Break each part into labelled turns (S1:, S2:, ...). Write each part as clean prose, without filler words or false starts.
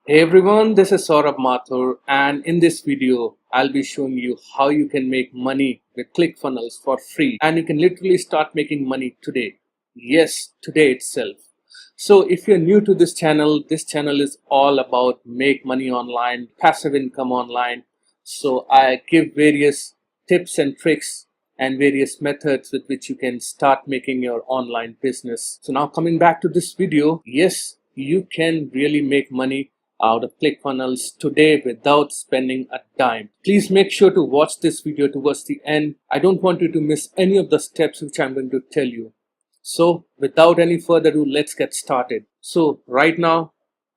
S1: Hey everyone, this is Saurabh Mathur, and in this video, I'll be showing you how you can make money with Clickfunnels for free, and you can literally start making money today. Yes, today itself. So if you're new to this channel is all about make money online, passive income online. So I give various tips and tricks and various methods with which you can start making your online business. So now coming back to this video, yes, you can really make money out of ClickFunnels today without spending a dime. Please make sure to watch this video towards the end. I don't want you to miss any of the steps which I'm going to tell you. So without any further ado, let's get started. So right now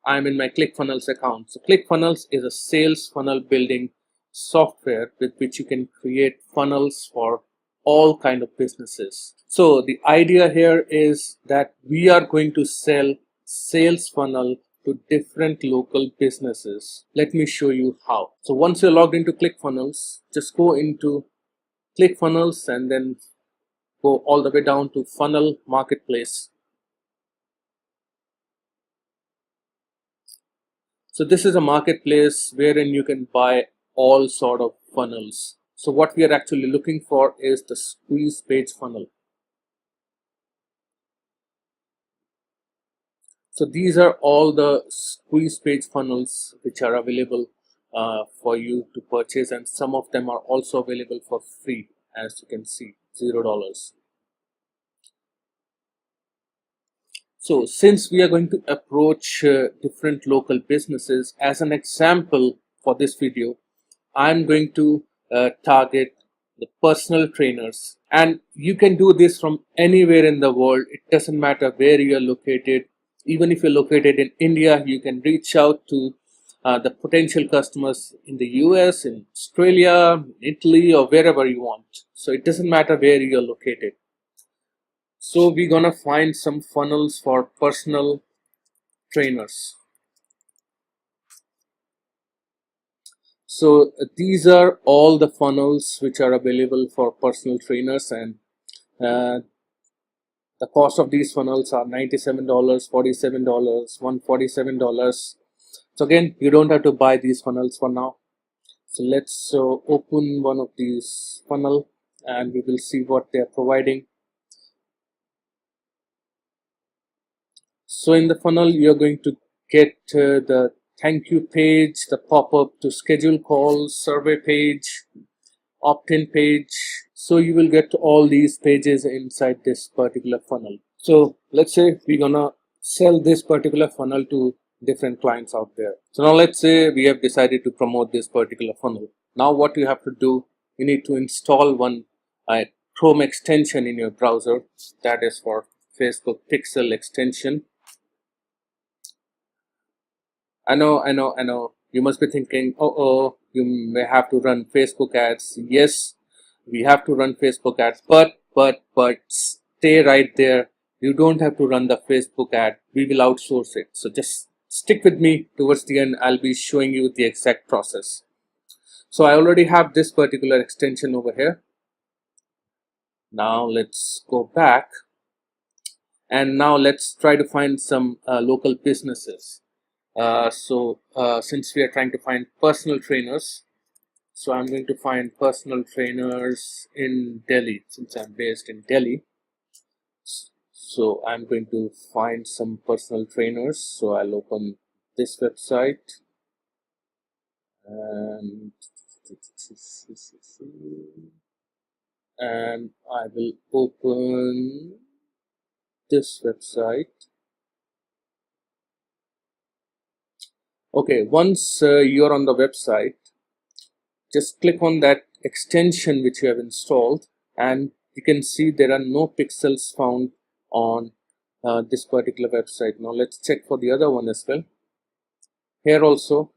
S1: I'm in my ClickFunnels account. So ClickFunnels is a sales funnel building software with which you can create funnels for all kind of businesses. So the idea here is that we are going to sell sales funnel to different local businesses. Let me show you how. So once you're logged into ClickFunnels, just go into ClickFunnels and then go all the way down to funnel marketplace. So this is a marketplace wherein you can buy all sort of funnels. So what we are actually looking for is the squeeze page funnel. So these are all the squeeze page funnels which are available for you to purchase, and some of them are also available for free, as you can see, $0. So since we are going to approach different local businesses, as an example for this video, I'm going to target the personal trainers, and you can do this from anywhere in the world. It doesn't matter where you are located. Even if you're located in India, you can reach out to the potential customers in the US, in Australia, Italy, or wherever you want. So it doesn't matter where you're located. So we're gonna find some funnels for personal trainers. So these are all the funnels which are available for personal trainers, and uh, the cost of these funnels are $97, $47, $147. So again, you don't have to buy these funnels for now. So let's open one of these funnel and we will see what they are providing. So in the funnel, you're going to get the thank you page, the pop-up to schedule calls, survey page, opt-in page. So you will get all these pages inside this particular funnel. So let's say we're gonna sell this particular funnel to different clients out there. So now let's say we have decided to promote this particular funnel. Now what you have to do, you need to install one Chrome extension in your browser, that is for Facebook Pixel extension. I know. You must be thinking, oh, you may have to run Facebook ads. Yes, we have to run Facebook ads, but stay right there. You don't have to run the Facebook ad. We will outsource it. So just stick with me towards the end. I'll be showing you the exact process. So I already have this particular extension over here. Now let's go back. And now let's try to find some local businesses. Since we are trying to find personal trainers, so I'm going to find personal trainers in Delhi, since I'm based in Delhi. So I'm going to find some personal trainers. So I'll open this website and I will open this website. Okay, once you're on the website, just click on that extension which you have installed, and you can see there are no pixels found on this particular website. Now let's check for the other one as well. Here also,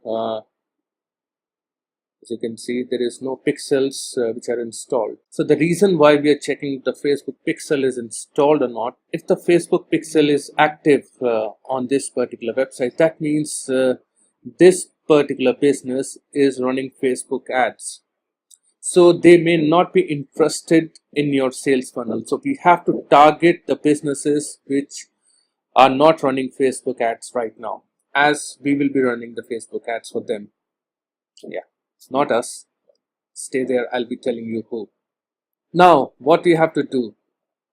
S1: as you can see, there is no pixels which are installed. So the reason why we are checking if the Facebook pixel is installed or not, if the Facebook pixel is active on this particular website, that means this particular business is running Facebook ads. So they may not be interested in your sales funnel. So we have to target the businesses which are not running Facebook ads right now. as we will be running the Facebook ads for them. Yeah, not us. Stay there, I'll be telling you who. Now, what we have to do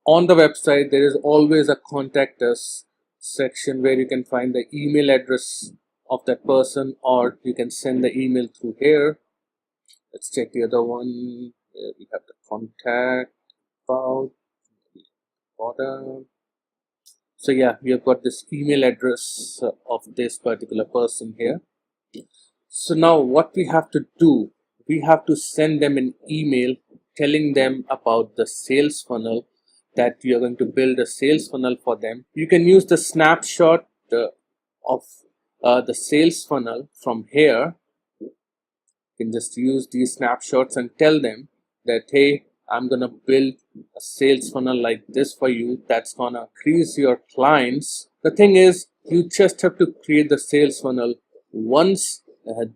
S1: on the website, there is always a contact us section where you can find the email address of that person, or you can send the email through here. Let's check the other one. We have the contact about bottom. So yeah, we have got this email address of this particular person here. So now what we have to do, we have to send them an email telling them about the sales funnel, that we are going to build a sales funnel for them. You can use the snapshot of the sales funnel from here. You can just use these snapshots and tell them that, hey, I'm gonna build a sales funnel like this for you that's gonna increase your clients. The thing is, you just have to create the sales funnel. Once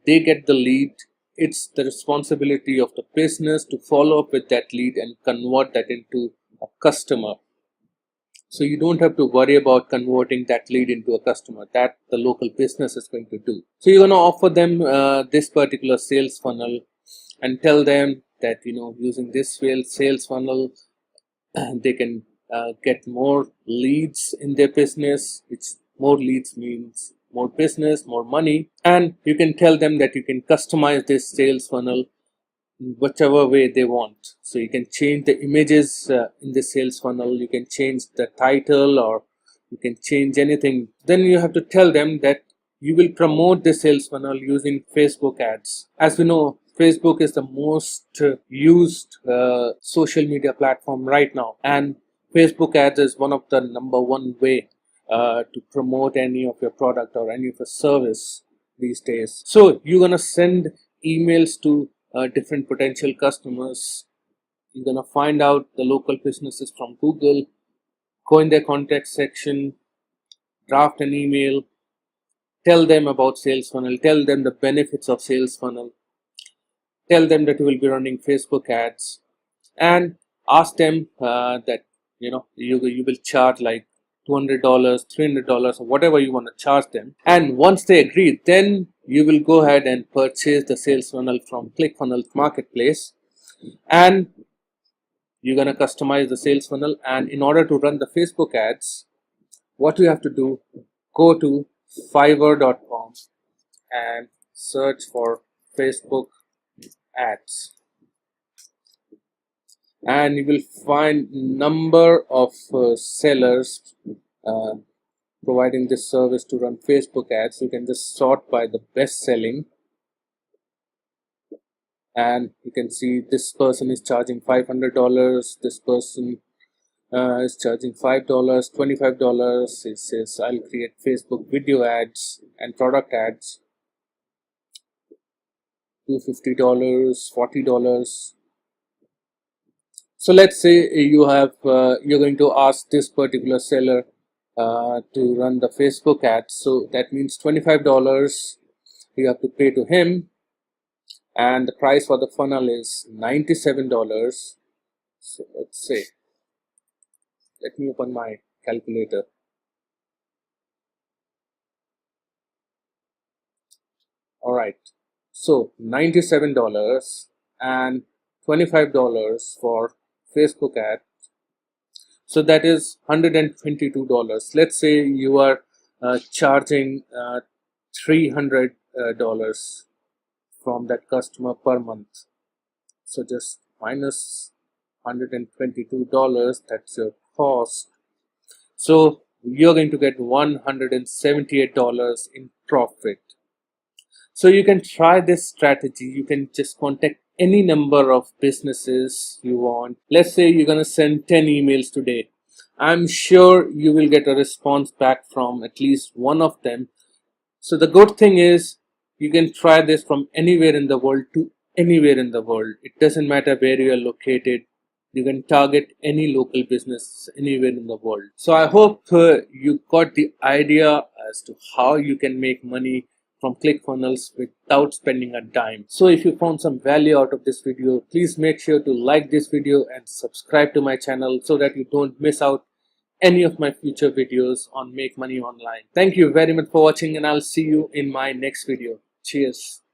S1: they get the lead, it's the responsibility of the business to follow up with that lead and convert that into a customer. So you don't have to worry about converting that lead into a customer. That the local business is going to do. So you're going to offer them this particular sales funnel and tell them that, using this sales funnel, they can get more leads in their business, which more leads means more business, more money. And you can tell them that you can customize this sales funnel in whichever way they want. So you can change the images in the sales funnel, you can change the title, or you can change anything. Then you have to tell them that you will promote the sales funnel using Facebook ads. As we know, Facebook is the most used social media platform right now, and Facebook ads is one of the number one way to promote any of your product or any of your service these days. So you're gonna send emails to different potential customers. You're gonna find out the local businesses from Google, go in their contact section, draft an email, tell them about sales funnel, tell them the benefits of sales funnel, tell them that you will be running Facebook ads, and ask them that you will charge like $200, $300, or whatever you want to charge them. And once they agree, then you will go ahead and purchase the sales funnel from Clickfunnels marketplace, and you're going to customize the sales funnel. And in order to run the Facebook ads, what you have to do, go to fiverr.com and search for Facebook ads, and you will find number of sellers providing this service to run Facebook ads. You can just sort by the best selling, and you can see this person is charging $500, this person is charging $5, $25. It says I'll create Facebook video ads and product ads, $250, $40. So let's say you have you're going to ask this particular seller to run the Facebook ads. So that means $25 you have to pay to him, and the price for the funnel is $97. So let's say, let me open my calculator. All right, so $97 and $25 for Facebook ad. So that is $122. Let's say you are charging $300 from that customer per month. So just minus $122, that's your cost. So you're going to get $178 in profit. So you can try this strategy. You can just contact any number of businesses you want. Let's say you're going to send 10 emails today. I'm sure you will get a response back from at least one of them. So the good thing is you can try this from anywhere in the world to anywhere in the world. It doesn't matter where you are located. You can target any local business anywhere in the world. So I hope you got the idea as to how you can make money from Clickfunnels without spending a dime. So if you found some value out of this video, please make sure to like this video and subscribe to my channel so that you don't miss out any of my future videos on Make Money Online. Thank you very much for watching, and I'll see you in my next video. Cheers.